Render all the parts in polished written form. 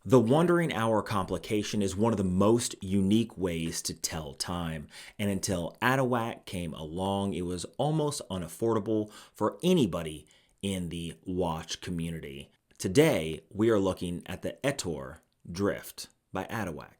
The wandering hour complication is one of the most unique ways to tell time, and until Atowak came along, it was almost unaffordable for anybody in the watch community. Today, we are looking at the Ettore Drift by Atowak.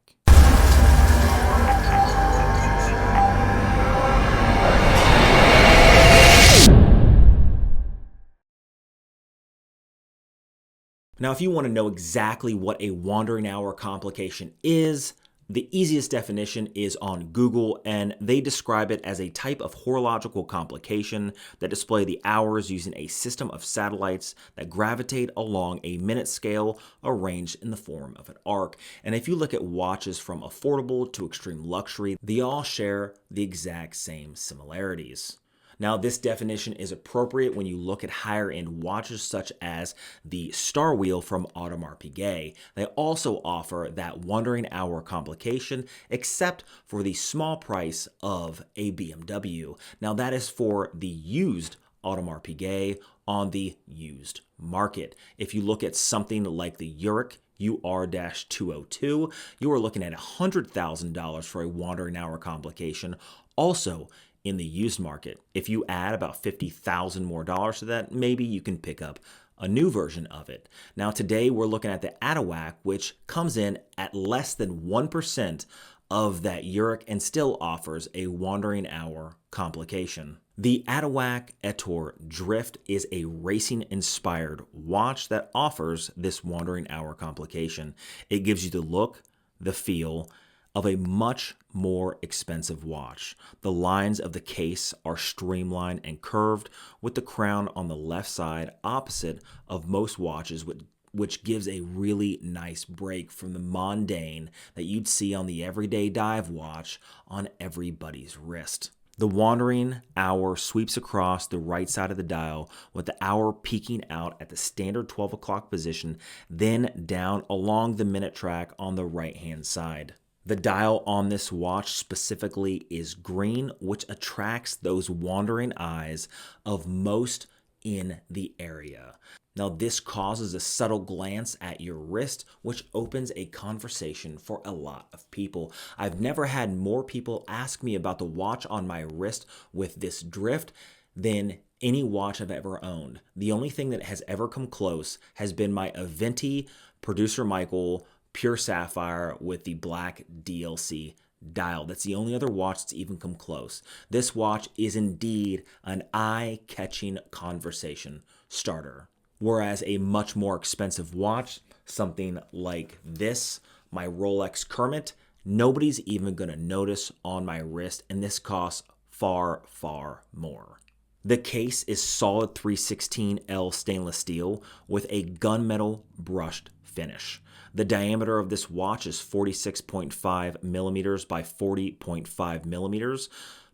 Now, if you want to know exactly what a wandering hour complication is, the easiest definition is on Google, and they describe it as a type of horological complication that display the hours using a system of satellites that gravitate along a minute scale arranged in the form of an arc. And if you look at watches from affordable to extreme luxury, they all share the exact same similarities. Now, this definition is appropriate when you look at higher-end watches such as the Star Wheel from Audemars Piguet. They also offer that wandering hour complication, except for the small price of a BMW. Now, that is for the used Audemars Piguet on the used market. If you look at something like the Urich UR-202, you are looking at $100,000 for a wandering hour complication. Also, in the used market, if you add about $50,000 more to that, maybe you can pick up a new version of it. Now, today we're looking at the Atowak, which comes in at less than 1% of that Urich and still offers a wandering hour complication. The Atowak Ettore Drift is a racing-inspired watch that offers this wandering hour complication. It gives you the look, the feel of a much more expensive watch. The lines of the case are streamlined and curved, with the crown on the left side opposite of most watches, which gives a really nice break from the mundane that you'd see on the everyday dive watch on everybody's wrist. The wandering hour sweeps across the right side of the dial, with the hour peaking out at the standard 12 o'clock position, then down along the minute track on the right-hand side. The dial on this watch specifically is green, which attracts those wandering eyes of most in the area. Now, this causes a subtle glance at your wrist, which opens a conversation for a lot of people. I've never had more people ask me about the watch on my wrist with this drift than any watch I've ever owned. The only thing that has ever come close has been my Aventi Producer Michael Pure Sapphire with the black DLC dial. That's the only other watch that's even come close. This watch is indeed an eye-catching conversation starter. Whereas a much more expensive watch, something like this, my Rolex Kermit, nobody's even going to notice on my wrist, and this costs far, far more. The case is solid 316L stainless steel with a gunmetal brushed finish. The diameter of this watch is 46.5 millimeters by 40.5 millimeters,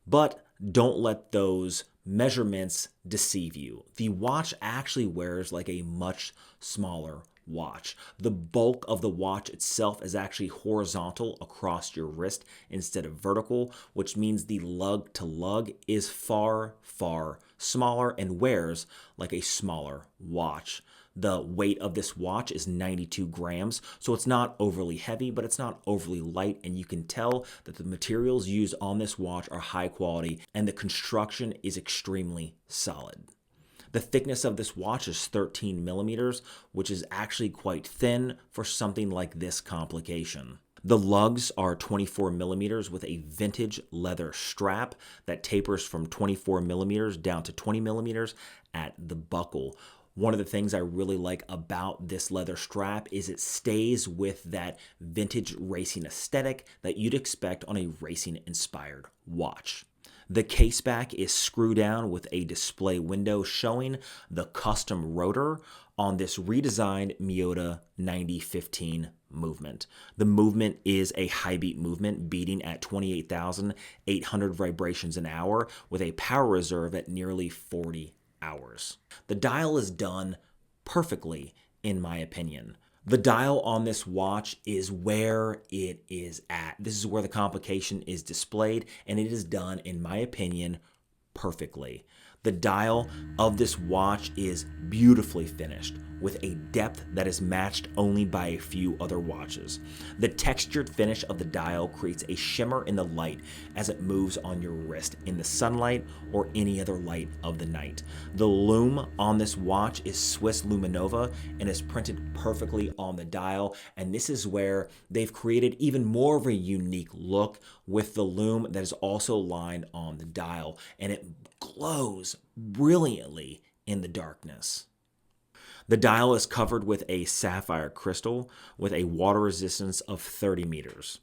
but don't let those measurements deceive you. The watch actually wears like a much smaller watch. The bulk of the watch itself is actually horizontal across your wrist instead of vertical, which means the lug to lug is far, far smaller and wears like a smaller watch. The weight of this watch is 92 grams, so it's not overly heavy, but it's not overly light, and you can tell that the materials used on this watch are high quality, and the construction is extremely solid. The thickness of this watch is 13 millimeters, which is actually quite thin for something like this complication. The lugs are 24 millimeters with a vintage leather strap that tapers from 24 millimeters down to 20 millimeters at the buckle. One of the things I really like about this leather strap is it stays with that vintage racing aesthetic that you'd expect on a racing-inspired watch. The case back is screw down with a display window showing the custom rotor on this redesigned Miyota 9015 movement. The movement is a high beat movement beating at 28,800 vibrations an hour with a power reserve at nearly 40 hours. The dial is done perfectly, in my opinion. The dial on this watch is where it is at. This is where the complication is displayed, and it is done, in my opinion, perfectly. The dial of this watch is beautifully finished, with a depth that is matched only by a few other watches. The textured finish of the dial creates a shimmer in the light as it moves on your wrist in the sunlight or any other light of the night. The lume on this watch is Swiss Luminova and is printed perfectly on the dial, and this is where they've created even more of a unique look with the lume that is also lined on the dial, and it glows brilliantly in the darkness. The dial is covered with a sapphire crystal with a water resistance of 30 meters.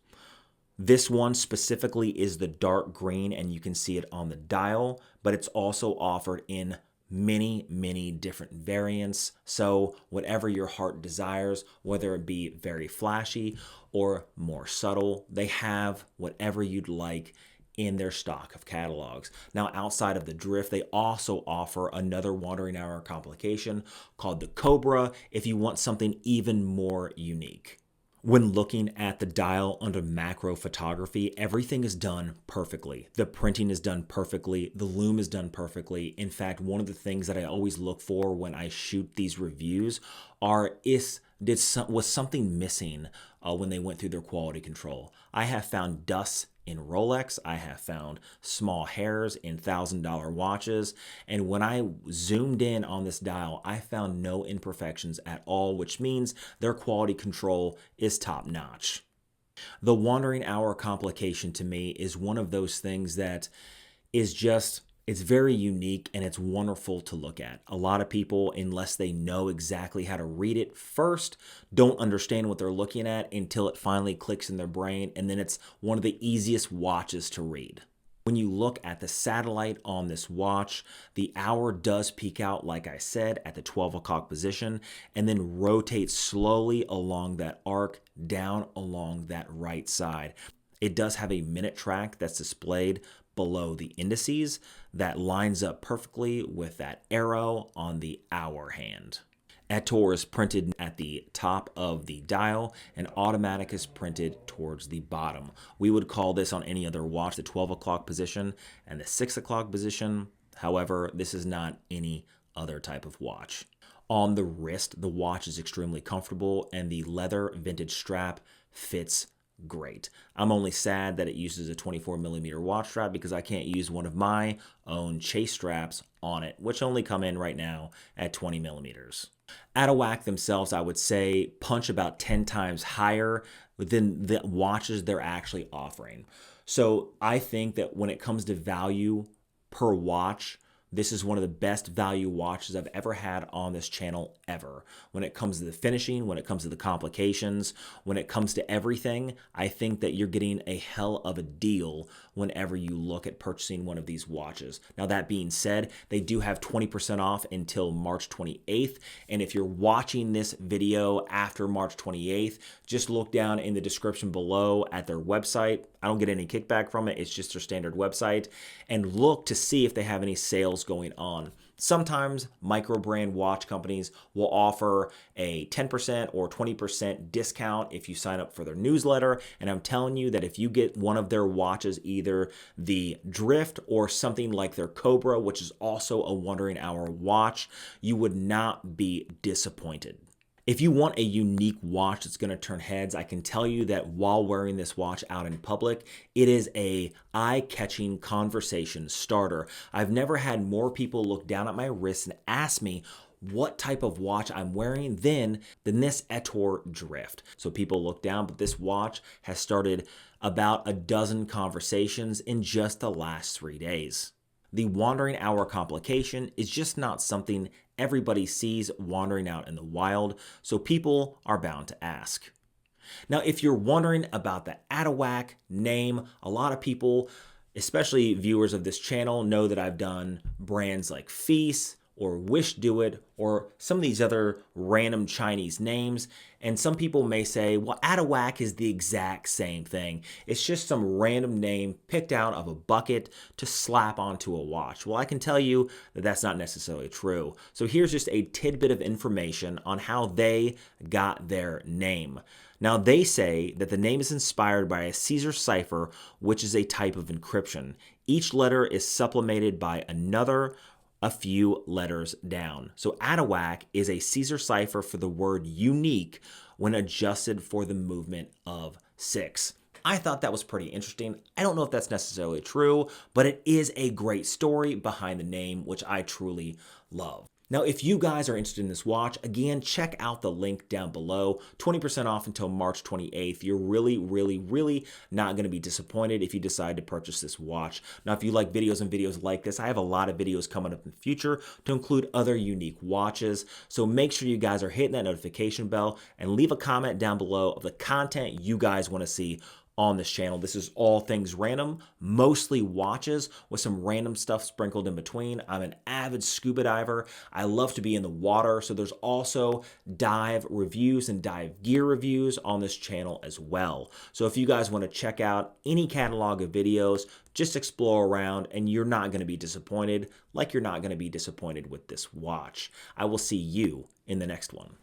This one specifically is the dark green, and you can see it on the dial, but it's also offered in many different variants. So whatever your heart desires, whether it be very flashy or more subtle, they have whatever you'd like in their stock of catalogs. Now, outside of the drift, they also offer another wandering hour complication called the Cobra if you want something even more unique. When looking at the dial under macro photography, everything is done perfectly. The printing is done perfectly. The lume is done perfectly. In fact, one of the things that I always look for when I shoot these reviews was something missing when they went through their quality control. I have found dust in Rolex, I have found small hairs in $1,000 watches, and when I zoomed in on this dial, I found no imperfections at all, which means their quality control is top notch. The wandering hour complication to me is one of those things that is just, it's very unique and it's wonderful to look at. A lot of people, unless they know exactly how to read it first, don't understand what they're looking at until it finally clicks in their brain, and then it's one of the easiest watches to read. When you look at the satellite on this watch, the hour does peak out, like I said, at the 12 o'clock position, and then rotates slowly along that arc down along that right side. It does have a minute track that's displayed below the indices that lines up perfectly with that arrow on the hour hand. Ettore is printed at the top of the dial, and automatic is printed towards the bottom. We would call this on any other watch the 12 o'clock position and the 6 o'clock position. However, this is not any other type of watch. On the wrist, the watch is extremely comfortable, and the leather vintage strap fits great. I'm only sad that it uses a 24mm watch strap because I can't use one of my own chase straps on it, which only come in right now at 20mm. Atowak themselves, I would say, punch about 10 times higher than the watches they're actually offering. So I think that when it comes to value per watch, this is one of the best value watches I've ever had on this channel ever. When it comes to the finishing, when it comes to the complications, when it comes to everything, I think that you're getting a hell of a deal whenever you look at purchasing one of these watches. Now, that being said, they do have 20% off until March 28th. And if you're watching this video after March 28th, just look down in the description below at their website. I don't get any kickback from it. It's just their standard website. And look to see if they have any sales going on. Sometimes micro brand watch companies will offer a 10% or 20% discount if you sign up for their newsletter. And I'm telling you that if you get one of their watches, either the Drift or something like their Cobra, which is also a wandering hour watch, you would not be disappointed. If you want a unique watch that's going to turn heads, I can tell you that while wearing this watch out in public, it is a eye-catching conversation starter. I've never had more people look down at my wrist and ask me what type of watch I'm wearing than this Ettore Drift. So people look down, but this watch has started about a dozen conversations in just the last 3 days. The wandering hour complication is just not something everybody sees wandering out in the wild, so people are bound to ask. Now, if you're wondering about the Atowak name, a lot of people, especially viewers of this channel, know that I've done brands like Feast or Wish Do It or some of these other random Chinese names. And some people may say, well, Atowak is the exact same thing. It's just some random name picked out of a bucket to slap onto a watch. Well, I can tell you that that's not necessarily true. So here's just a tidbit of information on how they got their name. Now, they say that the name is inspired by a Caesar cipher, which is a type of encryption. Each letter is supplemented by another a few letters down. So Atowak is a Caesar cipher for the word unique when adjusted for the movement of 6. I thought that was pretty interesting. I don't know if that's necessarily true, but it is a great story behind the name, which I truly love. Now, if you guys are interested in this watch, again, check out the link down below. 20% off until March 28th. You're really not going to be disappointed if you decide to purchase this watch. Now, if you like videos like this, I have a lot of videos coming up in the future to include other unique watches. So make sure you guys are hitting that notification bell and leave a comment down below of the content you guys want to see on this channel. This is all things random, mostly watches with some random stuff sprinkled in between. I'm an avid scuba diver. I love to be in the water, so there's also dive reviews and dive gear reviews on this channel as well. So if you guys want to check out any catalog of videos, just explore around and you're not going to be disappointed, like you're not going to be disappointed with this watch. I will see you in the next one.